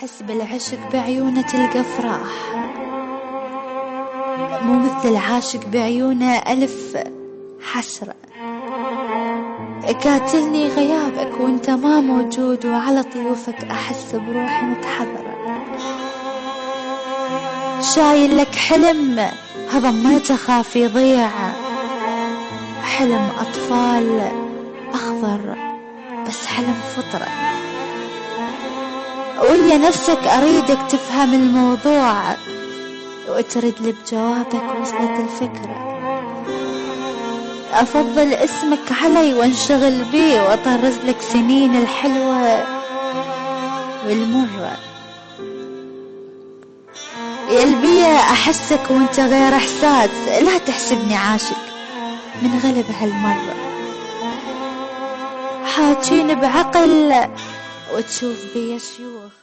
تحس بالعشق بعيونه تلقى فراح، مو مثل العاشق بعيونه ألف حسرة. قاتلني غيابك وانت ما موجود، وعلى طيوفك أحس بروحي متحضرة. شايل لك حلم هذا ما تخاف يضيع، حلم أطفال أخضر بس حلم فطرة. ويا نفسك أريدك تفهم الموضوع، وترد لي بجوابك وصلت الفكرة. أفضل اسمك علي وانشغل بيه، وأطرز لك سنين الحلوة والمرة. يا البيا أحسك وانت غير إحساس، لا تحسبني عاشق من غلب هالمرة. حاجين بعقل وتشوف بيا شيوخ.